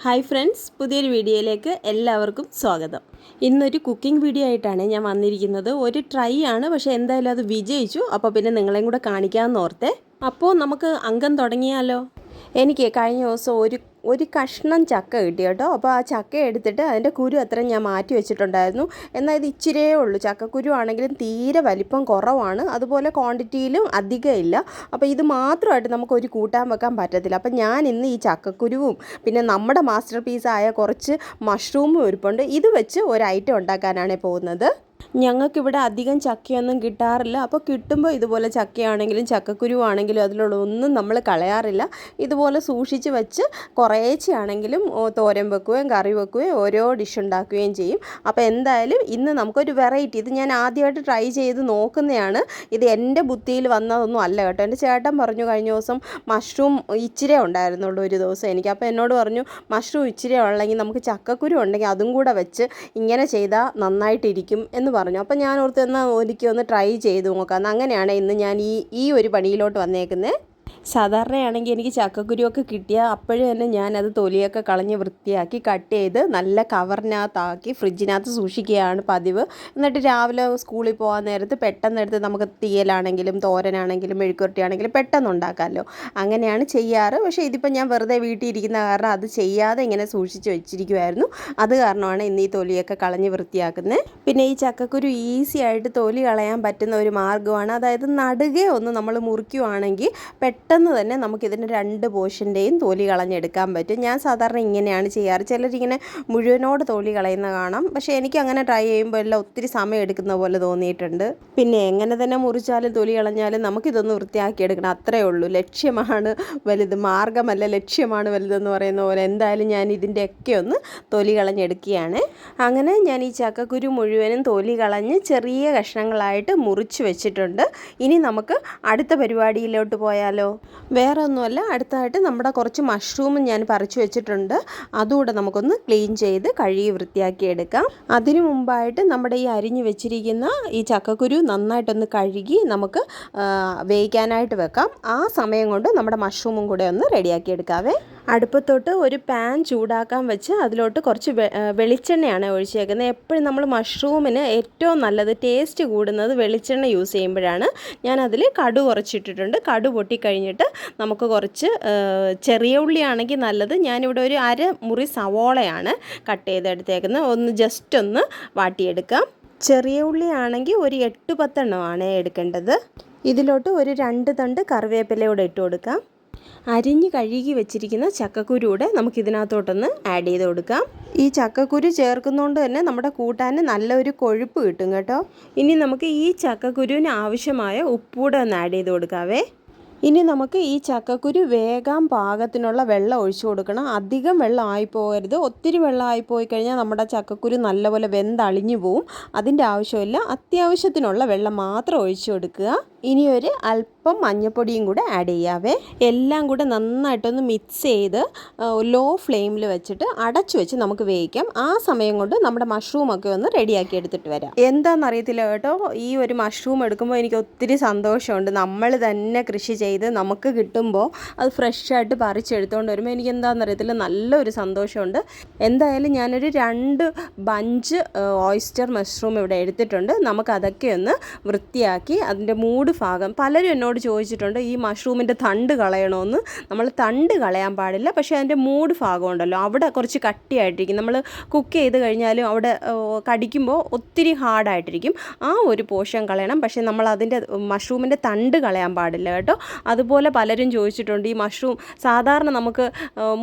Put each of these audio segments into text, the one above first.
Hi friends, പുതിയൊരു വീഡിയോയിലേക്ക് എല്ലാവർക്കും സ്വാഗതം. ഇന്നൊരു കുക്കിംഗ് വീഡിയോ ആയിട്ടാണ് ഞാൻ വന്നിരിക്കുന്നത്. ഒരു ട്രൈ ആണ്, പക്ഷേ എന്തായാലും അത് വിജയിച്ചു. അപ്പോൾ പിന്നെ നിങ്ങളെയും കൂടെ കാണിക്കാമെന്ന് ഓർത്തേ. അപ്പോൾ നമുക്ക് അംഗം തുടങ്ങിയാലോ. എനിക്ക് കഴിഞ്ഞ ദിവസം ഒരു കഷ്ണം ചക്ക കിട്ടി കേട്ടോ. അപ്പോൾ ആ ചക്ക എടുത്തിട്ട് അതിൻ്റെ കുരു അത്ര ഞാൻ മാറ്റി വെച്ചിട്ടുണ്ടായിരുന്നു. എന്നാൽ ഇത് ഇച്ചിരിയേ ഉള്ളൂ. ചക്കക്കുരു ആണെങ്കിലും തീരെ വലിപ്പം കുറവാണ്, അതുപോലെ ക്വാണ്ടിറ്റിയിലും അധികം ഇല്ല. അപ്പോൾ ഇത് മാത്രമായിട്ട് നമുക്കൊരു കൂട്ടാൻ വെക്കാൻ പറ്റത്തില്ല. അപ്പം ഞാൻ ഇന്ന് ഈ ചക്കക്കുരുവും പിന്നെ നമ്മുടെ മാസ്റ്റർ പീസായ കുറച്ച് മഷ്റൂമും ഇരിപ്പുണ്ട്. ഇത് വെച്ച് ഒരു ഐറ്റം ഉണ്ടാക്കാനാണ് പോകുന്നത്. ഞങ്ങൾക്കിവിടെ അധികം ചക്കയൊന്നും കിട്ടാറില്ല. അപ്പോൾ കിട്ടുമ്പോൾ ഇതുപോലെ ചക്കയാണെങ്കിലും ചക്കക്കുരുവാണെങ്കിലും അതിലുള്ള ഒന്നും നമ്മൾ കളയാറില്ല. ഇതുപോലെ സൂക്ഷിച്ച് വെച്ച് കുറേശ്ശെയാണെങ്കിലും തോരൻ വെക്കുകയും കറി വെക്കുകയും ഓരോ ഡിഷ് ഉണ്ടാക്കുകയും ചെയ്യും. അപ്പോൾ എന്തായാലും ഇന്ന് നമുക്കൊരു വെറൈറ്റി, ഇത് ഞാൻ ആദ്യമായിട്ട് ട്രൈ ചെയ്ത് നോക്കുന്നതാണ്. ഇത് എൻ്റെ ബുദ്ധിയിൽ വന്നതൊന്നും അല്ല കേട്ടോ. എൻ്റെ ചേട്ടൻ പറഞ്ഞു കഴിഞ്ഞ ദിവസം മഷ്റൂം ഇച്ചിരി ഉണ്ടായിരുന്നുള്ളൂ ഒരു ദിവസം എനിക്ക്. അപ്പോൾ എന്നോട് പറഞ്ഞു മഷ്റൂം ഇച്ചിരി ഉള്ളെങ്കിൽ നമുക്ക് ചക്കക്കുരു ഉണ്ടെങ്കിൽ അതും കൂടെ വെച്ച് ഇങ്ങനെ ചെയ്താൽ നന്നായിട്ടിരിക്കും എന്ന് പറഞ്ഞു. അപ്പോൾ ഞാൻ ഓർത്ത് എന്നാൽ ഒരിക്കലൊന്ന് ട്രൈ ചെയ്ത് നോക്കാം. അങ്ങനെയാണ് ഇന്ന് ഞാൻ ഈ ഒരു പണിയിലോട്ട് വന്നേക്കുന്നത്. സാധാരണയാണെങ്കിൽ എനിക്ക് ചക്കക്കുരുവൊക്കെ കിട്ടിയാൽ അപ്പോഴും തന്നെ ഞാനത് തൊലിയൊക്കെ കളഞ്ഞ് വൃത്തിയാക്കി കട്ട് ചെയ്ത് നല്ല കവറിനകത്താക്കി ഫ്രിഡ്ജിനകത്ത് സൂക്ഷിക്കുകയാണ് പതിവ്. എന്നിട്ട് രാവിലെ സ്കൂളിൽ പോകാൻ നേരത്ത് പെട്ടെന്നെടുത്ത് നമുക്ക് തീയലാണെങ്കിലും തോരനാണെങ്കിലും മെഴുക്കുവരട്ടിയാണെങ്കിലും പെട്ടെന്ന് ഉണ്ടാക്കാമല്ലോ. അങ്ങനെയാണ് ചെയ്യാറ്. പക്ഷേ ഇതിപ്പോൾ ഞാൻ വെറുതെ വീട്ടിൽ ഇരിക്കുന്ന കാരണം അത് ചെയ്യാതെ ഇങ്ങനെ സൂക്ഷിച്ച് വെച്ചിരിക്കുമായിരുന്നു. അത് കാരണമാണ് ഇന്ന് ഈ തൊലിയൊക്കെ കളഞ്ഞ് വൃത്തിയാക്കുന്നത്. പിന്നെ ഈ ചക്കക്കുരു ഈസി ആയിട്ട് തൊലി കളയാൻ പറ്റുന്ന ഒരു മാർഗ്ഗമാണ്. അതായത് നടുകെ ഒന്ന് നമ്മൾ മുറിക്കുവാണെങ്കിൽ പെട്ടെന്ന് തന്നെ നമുക്കിതിൻ്റെ രണ്ട് പോർഷൻ്റെയും തൊലി കളഞ്ഞെടുക്കാൻ പറ്റും. ഞാൻ സാധാരണ ഇങ്ങനെയാണ് ചെയ്യാറ്. ചിലരിങ്ങനെ മുഴുവനോട് തൊലി കളയുന്ന കാണാം. പക്ഷേ എനിക്ക് അങ്ങനെ ട്രൈ ചെയ്യുമ്പോൾ എല്ലാം ഒത്തിരി സമയം എടുക്കുന്ന പോലെ തോന്നിയിട്ടുണ്ട്. പിന്നെ എങ്ങനെ തന്നെ മുറിച്ചാലും തൊലി കളഞ്ഞാലും നമുക്കിതൊന്ന് വൃത്തിയാക്കിയെടുക്കണം, അത്രയേ ഉള്ളൂ. ലക്ഷ്യമാണ് വലുത്, മാർഗ്ഗമല്ല ലക്ഷ്യമാണ് വലുതെന്ന് പറയുന്ന പോലെ. എന്തായാലും ഞാൻ ഇതിൻ്റെയൊക്കെ ഒന്ന് തൊലി കളഞ്ഞെടുക്കുകയാണ്. അങ്ങനെ ഞാൻ ഈ ചക്കക്കുരു മുഴുവനും തൊലി കളഞ്ഞ് ചെറിയ കഷ്ണങ്ങളായിട്ട് മുറിച്ച് വെച്ചിട്ടുണ്ട്. ഇനി നമുക്ക് അടുത്ത പരിപാടിയിലോട്ട് പോയാലോ. വേറെ ഒന്നുമല്ല, അടുത്തായിട്ട് നമ്മുടെ കുറച്ച് മഷ്റൂമും ഞാൻ പറിച്ചു വെച്ചിട്ടുണ്ട്. അതുകൂടെ നമുക്കൊന്ന് ക്ലീൻ ചെയ്ത് കഴുകി വൃത്തിയാക്കി എടുക്കാം. അതിനു മുമ്പായിട്ട് നമ്മുടെ ഈ അരിഞ്ഞു വെച്ചിരിക്കുന്ന ഈ ചക്കക്കുരു നന്നായിട്ടൊന്ന് കഴുകി നമുക്ക് വേവിക്കാനായിട്ട് വെക്കാം. ആ സമയം കൊണ്ട് നമ്മുടെ മഷ്റൂമും കൂടെ ഒന്ന് റെഡിയാക്കി എടുക്കാവേ. അടുപ്പത്തോട്ട് ഒരു പാൻ ചൂടാക്കാൻ വെച്ച് അതിലോട്ട് കുറച്ച് വെളിച്ചെണ്ണയാണ് ഒഴിച്ചേക്കുന്നത്. എപ്പോഴും നമ്മൾ മഷ്റൂമിന് ഏറ്റവും നല്ലത് ടേസ്റ്റ് കൂടുന്നത് വെളിച്ചെണ്ണ യൂസ് ചെയ്യുമ്പോഴാണ്. ഞാനതിൽ കടു കുറച്ചിട്ടിട്ടുണ്ട്. കടു പൊട്ടിക്കഴിഞ്ഞിട്ട് നമുക്ക് കുറച്ച് ചെറിയ ഉള്ളിയാണെങ്കിൽ നല്ലത്. ഞാനിവിടെ ഒരു അരമുറി സവോളയാണ് കട്ട് ചെയ്തെടുത്തേക്കുന്നത്. ജസ്റ്റ് ഒന്ന് വാട്ടിയെടുക്കാം. ചെറിയ ഉള്ളിയാണെങ്കിൽ ഒരു 8-10 എണ്ണമാണ് എടുക്കേണ്ടത്. ഇതിലോട്ട് ഒരു 2 തണ്ട് കറിവേപ്പിലയോടെ ഇട്ട് കൊടുക്കാം. അരിഞ്ഞ് കഴുകി വെച്ചിരിക്കുന്ന ചക്കക്കുരുവിടെ നമുക്കിതിനകത്തോട്ടൊന്ന് ആഡ് ചെയ്ത് കൊടുക്കാം. ഈ ചക്കക്കുരു ചേർക്കുന്നതുകൊണ്ട് തന്നെ നമ്മുടെ കൂട്ടാന് നല്ലൊരു കൊഴുപ്പ് കിട്ടും കേട്ടോ. ഇനി നമുക്ക് ഈ ചക്കക്കുരുവിന് ആവശ്യമായ ഉപ്പൂടെ ഒന്ന് ആഡ് ചെയ്ത് കൊടുക്കാവേ. ഇനി നമുക്ക് ഈ ചക്കക്കുരു വേകാൻ പാകത്തിനുള്ള വെള്ളം ഒഴിച്ചു കൊടുക്കണം. അധികം വെള്ളം ആയിപ്പോകരുത്. ഒത്തിരി വെള്ളം ആയിപ്പോയി കഴിഞ്ഞാൽ നമ്മുടെ ചക്കക്കുരു നല്ലപോലെ വെന്തളിഞ്ഞു പോവും. അതിൻ്റെ ആവശ്യമില്ല. അത്യാവശ്യത്തിനുള്ള വെള്ളം മാത്രം ഒഴിച്ചു കൊടുക്കുക. ഇനി ഒരു അല്പം മഞ്ഞൾപ്പൊടിയും കൂടെ ആഡ് ചെയ്യാവേ. എല്ലാം കൂടെ നന്നായിട്ടൊന്ന് മിക്സ് ചെയ്ത് ലോ ഫ്ലെയിമിൽ വെച്ചിട്ട് അടച്ചു വെച്ച് നമുക്ക് വേവിക്കാം. ആ സമയം കൊണ്ട് നമ്മുടെ മഷ്റൂമൊക്കെ ഒന്ന് റെഡിയാക്കി എടുത്തിട്ട് വരാം. എന്താണെന്നറിയത്തില്ല കേട്ടോ, ഈ ഒരു മഷ്റൂം എടുക്കുമ്പോൾ എനിക്ക് ഒത്തിരി സന്തോഷമുണ്ട്. നമ്മൾ തന്നെ കൃഷി ചെയ്ത് നമുക്ക് കിട്ടുമ്പോൾ അത് ഫ്രഷായിട്ട് പറിച്ചെടുത്തുകൊണ്ട് വരുമ്പോൾ എനിക്ക് എന്താണെന്നറിയത്തില്ല, നല്ലൊരു സന്തോഷമുണ്ട്. എന്തായാലും ഞാനൊരു 2 ബഞ്ച് ഓയിസ്റ്റർ മഷ്റൂം ഇവിടെ എടുത്തിട്ടുണ്ട്. നമുക്കതൊക്കെ ഒന്ന് വൃത്തിയാക്കി അതിൻ്റെ മൂട് ഭാഗം, പലരും എന്നോട് ചോദിച്ചിട്ടുണ്ട് ഈ മഷ്റൂമിൻ്റെ തണ്ട് കളയണമെന്ന്. നമ്മൾ തണ്ട് കളയാൻ പാടില്ല, പക്ഷേ അതിൻ്റെ മൂട് ഭാഗം ഉണ്ടല്ലോ അവിടെ കുറച്ച് കട്ടിയായിട്ടിരിക്കും. നമ്മൾ കുക്ക് ചെയ്ത് കഴിഞ്ഞാലും അവിടെ കടിക്കുമ്പോൾ ഒത്തിരി ഹാർഡായിട്ടിരിക്കും. ആ ഒരു പോർഷൻ കളയണം. പക്ഷേ നമ്മൾ അതിൻ്റെ മഷ്റൂമിൻ്റെ തണ്ട് കളയാൻ പാടില്ല കേട്ടോ. അതുപോലെ പലരും ചോദിച്ചിട്ടുണ്ട് ഈ മഷ്റൂം സാധാരണ നമുക്ക്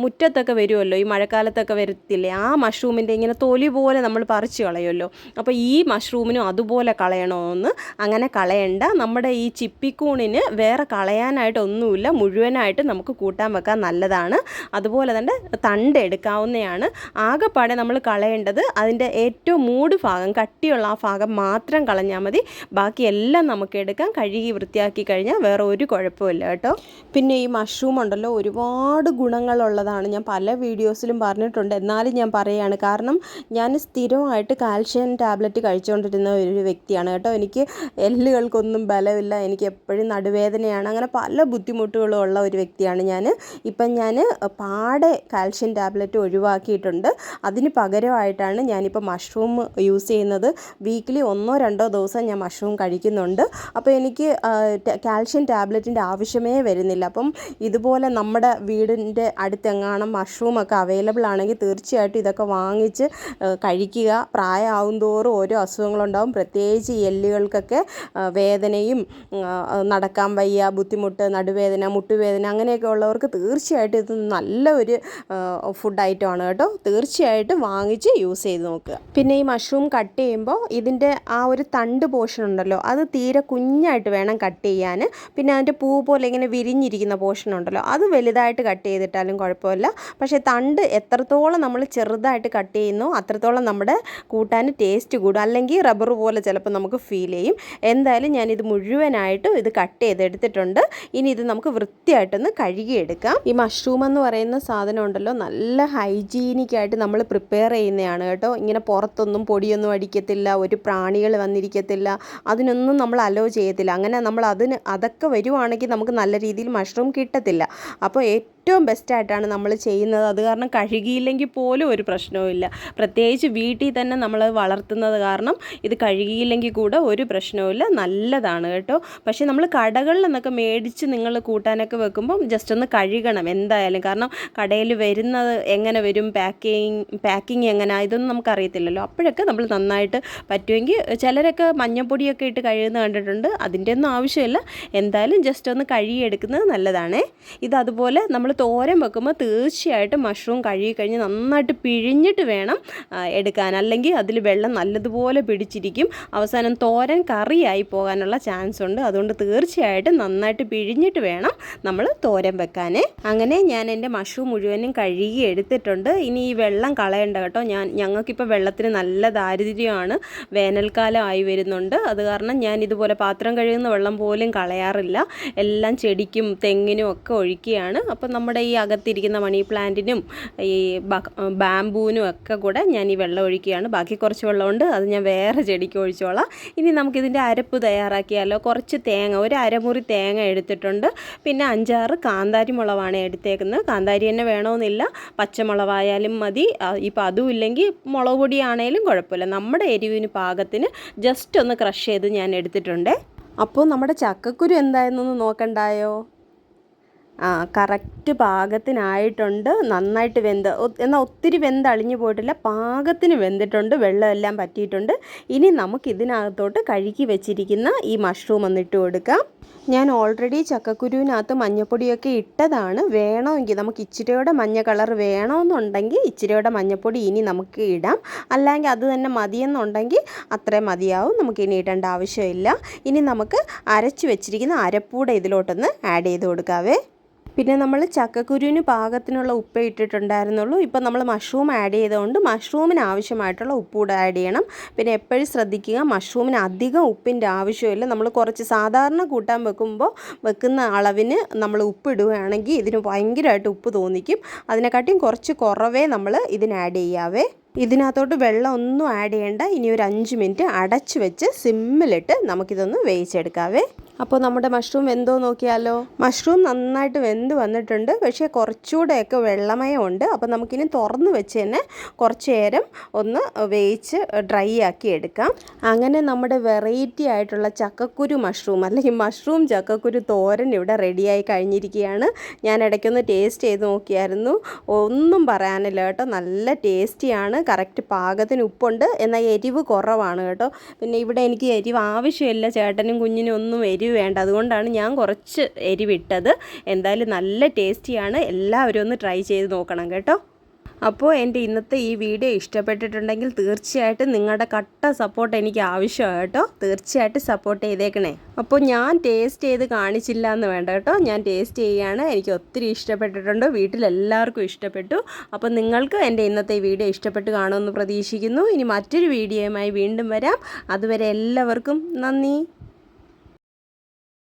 മുറ്റത്തൊക്കെ വരുമല്ലോ, ഈ മഴക്കാലത്തൊക്കെ വരത്തില്ലേ, ആ മഷ്റൂമിൻ്റെ ഇങ്ങനെ തൊലി പോലെ നമ്മൾ പറിച്ച് കളയുമല്ലോ. അപ്പോൾ ഈ മഷ്റൂമിനും അതുപോലെ കളയണമെന്ന്. അങ്ങനെ കളയണ്ട. നമ്മുടെ ഈ ചിപ്പിക്കൂണിന് വേറെ കളയാനായിട്ടൊന്നുമില്ല, മുഴുവനായിട്ട് നമുക്ക് കൂട്ടാൻ വെക്കാൻ നല്ലതാണ്. അതുപോലെ തന്നെ തണ്ട് എടുക്കാവുന്നതാണ്. ആകെപ്പാടെ നമ്മൾ കളയേണ്ടത് അതിൻ്റെ ഏറ്റവും മൂട് ഭാഗം, കട്ടിയുള്ള ആ ഭാഗം മാത്രം കളഞ്ഞാൽ മതി. ബാക്കിയെല്ലാം നമുക്ക് എടുക്കാം. കഴുകി വൃത്തിയാക്കി കഴിഞ്ഞാൽ വേറെ ഒരു കുഴപ്പമില്ല കേട്ടോ. പിന്നെ ഈ മഷ്റൂം ഉണ്ടല്ലോ ഒരുപാട് ഗുണങ്ങളുള്ളതാണ്. ഞാൻ പല വീഡിയോസിലും പറഞ്ഞിട്ടുണ്ട്, എന്നാലും ഞാൻ പറയുകയാണ്. കാരണം ഞാൻ സ്ഥിരമായിട്ട് കാൽഷ്യം ടാബ്ലറ്റ് കഴിച്ചുകൊണ്ടിരുന്ന ഒരു വ്യക്തിയാണ് കേട്ടോ. എനിക്ക് എല്ലുകൾക്കൊന്നും ബലമില്ല, പറ്റില്ല, എനിക്ക് എപ്പോഴും നടുവേദനയാണ്, അങ്ങനെ പല ബുദ്ധിമുട്ടുകളും ഉള്ള ഒരു വ്യക്തിയാണ് ഞാൻ. ഇപ്പം ഞാൻ പാടെ കാൽഷ്യം ടാബ്ലറ്റ് ഒഴിവാക്കിയിട്ടുണ്ട്. അതിന് പകരമായിട്ടാണ് ഞാനിപ്പോൾ മഷ്റൂം യൂസ് ചെയ്യുന്നത്. വീക്കിലി 1-2 ദിവസം ഞാൻ മഷ്റൂം കഴിക്കുന്നുണ്ട്. അപ്പോൾ എനിക്ക് കാൽഷ്യം ടാബ്ലറ്റിൻ്റെ ആവശ്യമേ വരുന്നില്ല. അപ്പം ഇതുപോലെ നമ്മുടെ വീടിൻ്റെ അടുത്തെങ്ങാനും മഷ്റൂമൊക്കെ അവൈലബിൾ ആണെങ്കിൽ തീർച്ചയായിട്ടും ഇതൊക്കെ വാങ്ങിച്ച് കഴിക്കുക. പ്രായമാവും തോറും ഓരോ അസുഖങ്ങളുണ്ടാവും. പ്രത്യേകിച്ച് ഈ എല്ലുകൾക്കൊക്കെ വേദനയും നടക്കാൻ വയ്യ ബുദ്ധിമുട്ട്, നടുവേദന, മുട്ടുവേദന അങ്ങനെയൊക്കെ ഉള്ളവർക്ക് തീർച്ചയായിട്ടും ഇത് നല്ല ഒരു ഫുഡ് ഐറ്റമാണ് കേട്ടോ. തീർച്ചയായിട്ടും വാങ്ങിച്ച് യൂസ് ചെയ്ത് നോക്കുക. പിന്നെ ഈ മഷ്റൂം കട്ട് ചെയ്യുമ്പോൾ ഇതിൻ്റെ ആ ഒരു തണ്ട് പോർഷൻ ഉണ്ടല്ലോ, അത് തീരെ കുഞ്ഞായിട്ട് വേണം കട്ട് ചെയ്യാൻ. പിന്നെ അതിൻ്റെ പൂ പോലെ ഇങ്ങനെ വിരിഞ്ഞിരിക്കുന്ന പോർഷൻ ഉണ്ടല്ലോ, അത് വലുതായിട്ട് കട്ട് ചെയ്തിട്ടാലും കുഴപ്പമില്ല. പക്ഷേ തണ്ട് എത്രത്തോളം നമ്മൾ ചെറുതായിട്ട് കട്ട് ചെയ്യുന്നു അത്രത്തോളം നമ്മുടെ കൂട്ടാൻ ടേസ്റ്റ് കൂടും. അല്ലെങ്കിൽ റബ്ബർ പോലെ ചിലപ്പോൾ നമുക്ക് ഫീൽ ചെയ്യും. എന്തായാലും ഞാനിത് മുഴുവനായിട്ടും ഇത് കട്ട് ചെയ്തെടുത്തിട്ടുണ്ട്. ഇനി ഇത് നമുക്ക് വൃത്തിയായിട്ടൊന്ന് കഴുകിയെടുക്കാം. ഈ മഷ്റൂം എന്ന് പറയുന്ന സാധനം ഉണ്ടല്ലോ നല്ല ഹൈജീനിക്കായിട്ട് നമ്മൾ പ്രിപ്പയർ ചെയ്യുന്നതാണ് കേട്ടോ. ഇങ്ങനെ പുറത്തൊന്നും പൊടിയൊന്നും അടിക്കത്തില്ല, ഒരു പ്രാണികൾ വന്നിരിക്കത്തില്ല, അതിനൊന്നും നമ്മൾ അലോ ചെയ്യത്തില്ല. അങ്ങനെ നമ്മൾ അതൊക്കെ വരുവാണെങ്കിൽ നമുക്ക് നല്ല രീതിയിൽ മഷ്റൂം കിട്ടത്തില്ല. അപ്പോൾ ഏറ്റവും ബെസ്റ്റായിട്ടാണ് നമ്മൾ ചെയ്യുന്നത്. അത് കാരണം കഴുകിയില്ലെങ്കിൽ പോലും ഒരു പ്രശ്നവുമില്ല. പ്രത്യേകിച്ച് വീട്ടിൽ തന്നെ നമ്മൾ വളർത്തുന്നത് കാരണം ഇത് കഴുകിയില്ലെങ്കിൽ കൂടെ ഒരു പ്രശ്നവുമില്ല, നല്ലതാണ് കേട്ടോ. പക്ഷേ നമ്മൾ കടകളിൽ നിന്നൊക്കെ മേടിച്ച് നിങ്ങൾ കൂട്ടാനൊക്കെ വെക്കുമ്പം ജസ്റ്റ് ഒന്ന് കഴുകണം എന്തായാലും. കാരണം കടയിൽ വരുന്നത് എങ്ങനെ വരും, പാക്കിങ് എങ്ങനെ, ഇതൊന്നും നമുക്കറിയത്തില്ലല്ലോ. അപ്പോഴൊക്കെ നമ്മൾ നന്നായിട്ട് പറ്റുമെങ്കിൽ ചിലരൊക്കെ മഞ്ഞൾപ്പൊടിയൊക്കെ ഇട്ട് കഴുകുന്ന കണ്ടിട്ടുണ്ട്. അതിൻ്റെ ഒന്നും ആവശ്യമില്ല. എന്തായാലും ജസ്റ്റ് ഒന്ന് കഴുകിയെടുക്കുന്നത് നല്ലതാണേ. ഇതതുപോലെ നമ്മൾ തോരൻ വെക്കുമ്പോൾ തീർച്ചയായിട്ടും മഷ്റൂം കഴുകി കഴിഞ്ഞ് നന്നായിട്ട് പിഴിഞ്ഞിട്ട് വേണം എടുക്കാൻ. അല്ലെങ്കിൽ അതിൽ വെള്ളം നല്ലതുപോലെ പിടിച്ചിരിക്കും. അവസാനം തോരൻ കറിയായി പോകാനുള്ള ചാൻസ് ഉണ്ട്. അതുകൊണ്ട് തീർച്ചയായിട്ടും നന്നായിട്ട് പിഴിഞ്ഞിട്ട് വേണം നമ്മൾ തോരൻ വെക്കാൻ. അങ്ങനെ ഞാൻ എൻ്റെ മഷ്റൂം മുഴുവനും കഴുകി എടുത്തിട്ടുണ്ട്. ഇനി ഈ വെള്ളം കളയണ്ട കേട്ടോ. ഞങ്ങൾക്കിപ്പോൾ വെള്ളത്തിന് നല്ല ദാരിദ്ര്യമാണ്. വേനൽക്കാലം ആയി വരുന്നുണ്ട്. അത് കാരണം ഞാൻ ഇതുപോലെ പാത്രം കഴുകുന്ന വെള്ളം പോലും കളയാറില്ല. എല്ലാം ചെടിക്കും തെങ്ങിനും ഒക്കെ ഒഴിക്കുകയാണ്. അപ്പം നമ്മുടെ ഈ അകത്തിരിക്കുന്ന മണി പ്ലാന്റിനും ഈ ബാംബൂവിനും ഒക്കെ കൂടെ ഞാൻ ഈ വെള്ളം ഒഴിക്കുകയാണ്. ബാക്കി കുറച്ച് വെള്ളമുണ്ട്, അത് ഞാൻ വേറെ ചെടിക്ക് ഒഴിച്ചോളാം. ഇനി നമുക്കിതിൻ്റെ അരപ്പ് തയ്യാറാക്കിയാലോ. കുറച്ച് തേങ്ങ, ഒരു അരമുറി തേങ്ങ എടുത്തിട്ടുണ്ട്. പിന്നെ 5-6 കാന്താരി മുളകാണ് എടുത്തേക്കുന്നത്. കാന്താരി തന്നെ വേണമെന്നില്ല, പച്ചമുളകായാലും മതി. ഇപ്പം അതും ഇല്ലെങ്കിൽ മുളക് പൊടിയാണേലും കുഴപ്പമില്ല. നമ്മുടെ എരിവിന് പാകത്തിന് ജസ്റ്റ് ഒന്ന് ക്രഷ് ചെയ്ത് ഞാൻ എടുത്തിട്ടുണ്ട്. അപ്പോൾ നമ്മുടെ ചക്കക്കുരു എന്തായെന്നൊന്ന് നോക്കണ്ടായോ? കറക്റ്റ് പാകത്തിനായിട്ടുണ്ട്. നന്നായിട്ട് എന്നാൽ ഒത്തിരി അളിഞ്ഞു പോയിട്ടില്ല, പാകത്തിന് വെന്തിട്ടുണ്ട്. വെള്ളമെല്ലാം പറ്റിയിട്ടുണ്ട്. ഇനി നമുക്കിതിനകത്തോട്ട് കഴുകി വെച്ചിരിക്കുന്ന ഈ മഷ്റൂം ഒന്നിട്ട് കൊടുക്കാം. ഞാൻ ഓൾറെഡി ചക്കക്കുരുവിനകത്ത് മഞ്ഞൾപ്പൊടിയൊക്കെ ഇട്ടതാണ്. വേണമെങ്കിൽ നമുക്ക് ഇച്ചിരിയോടെ മഞ്ഞ കളർ വേണമെന്നുണ്ടെങ്കിൽ ഇച്ചിരിയോടെ മഞ്ഞൾപ്പൊടി ഇനി നമുക്ക് ഇടാം. അല്ലെങ്കിൽ അത് തന്നെ മതിയെന്നുണ്ടെങ്കിൽ അത്രയും മതിയാവും. നമുക്ക് ഇനി ഇടേണ്ട ആവശ്യമില്ല. ഇനി നമുക്ക് അരച്ച് വെച്ചിരിക്കുന്ന അരപ്പൂടെ ഇതിലോട്ടൊന്ന് ആഡ് ചെയ്ത് കൊടുക്കാവേ. പിന്നെ നമ്മൾ ചക്കക്കുരുവിന് പാകത്തിനുള്ള ഉപ്പ് ഇട്ടിട്ടുണ്ടായിരുന്നുള്ളൂ. ഇപ്പം നമ്മൾ മഷ്റൂം ആഡ് ചെയ്തുകൊണ്ട് മഷ്റൂമിന് ആവശ്യമായിട്ടുള്ള ഉപ്പ് കൂടെ ആഡ് ചെയ്യണം. പിന്നെ എപ്പോഴും ശ്രദ്ധിക്കുക, മഷ്റൂമിന് അധികം ഉപ്പിൻ്റെ ആവശ്യമില്ല. നമ്മൾ കുറച്ച് സാധാരണ കൂട്ടാൻ വെക്കുന്ന അളവിന് നമ്മൾ ഉപ്പ് ഇടുകയാണെങ്കിൽ ഇതിന് ഭയങ്കരമായിട്ട് ഉപ്പ് തോന്നിക്കും. അതിനെക്കാട്ടിയും കുറച്ച് കുറവേ നമ്മൾ ഇതിന് ആഡ് ചെയ്യാവേ. ഇതിനകത്തോട്ട് വെള്ളം ഒന്നും ആഡ് ചെയ്യേണ്ട. ഇനി ഒരു 5 മിനിറ്റ് അടച്ചു വെച്ച് സിമ്മിലിട്ട് നമുക്കിതൊന്ന് വേവിച്ചെടുക്കാവേ. അപ്പോൾ നമ്മുടെ മഷ്റൂം വെന്തോ നോക്കിയാലോ. മഷ്റൂം നന്നായിട്ട് വെന്ത് വന്നിട്ടുണ്ട്. പക്ഷേ കുറച്ചുകൂടെയൊക്കെ വെള്ളമയമുണ്ട്. അപ്പോൾ നമുക്കിനി തുറന്ന് വെച്ച് തന്നെ കുറച്ച് നേരം ഒന്ന് വേവിച്ച് ഡ്രൈ ആക്കി എടുക്കാം. അങ്ങനെ നമ്മുടെ വെറൈറ്റി ആയിട്ടുള്ള ചക്കക്കുരു മഷ്റൂം അല്ലെങ്കിൽ മഷ്റൂം ചക്കക്കുരു തോരൻ ഇവിടെ റെഡിയായി കഴിഞ്ഞിരിക്കുകയാണ്. ഞാൻ ഇടയ്ക്കൊന്ന് ടേസ്റ്റ് ചെയ്ത് നോക്കിയായിരുന്നു. ഒന്നും പറയാനില്ല കേട്ടോ, നല്ല ടേസ്റ്റിയാണ്. കറക്റ്റ് പാകത്തിന് ഉപ്പുണ്ട്, എന്നാൽ എരിവ് കുറവാണ് കേട്ടോ. പിന്നെ ഇവിടെ എനിക്ക് എരിവ് ആവശ്യമില്ല, ചേട്ടനും കുഞ്ഞിനും ഒന്നും എരിവ് വേണ്ട. അതുകൊണ്ടാണ് ഞാൻ കുറച്ച് എരിവിട്ടത്. എന്തായാലും നല്ല ടേസ്റ്റിയാണ്. എല്ലാവരും ഒന്ന് ട്രൈ ചെയ്ത് നോക്കണം കേട്ടോ. അപ്പോൾ എൻ്റെ ഇന്നത്തെ ഈ വീഡിയോ ഇഷ്ടപ്പെട്ടിട്ടുണ്ടെങ്കിൽ തീർച്ചയായിട്ടും നിങ്ങളുടെ കട്ട സപ്പോർട്ട് എനിക്ക് ആവശ്യമാണ് കേട്ടോ. തീർച്ചയായിട്ടും സപ്പോർട്ട് ചെയ്തേക്കണേ. അപ്പോൾ ഞാൻ ടേസ്റ്റ് ചെയ്ത് കാണിച്ചില്ല എന്ന് വേണ്ട കേട്ടോ, ഞാൻ ടേസ്റ്റ് ചെയ്യുകയാണ്. എനിക്ക് ഒത്തിരി ഇഷ്ടപ്പെട്ടിട്ടുണ്ട്, വീട്ടിലെല്ലാവർക്കും ഇഷ്ടപ്പെട്ടു. അപ്പോൾ നിങ്ങൾക്ക് എൻ്റെ ഇന്നത്തെ ഈ വീഡിയോ ഇഷ്ടപ്പെട്ട് കാണുമെന്ന് പ്രതീക്ഷിക്കുന്നു. ഇനി മറ്റൊരു വീഡിയോയുമായി വീണ്ടും വരാം. അതുവരെ എല്ലാവർക്കും നന്ദി.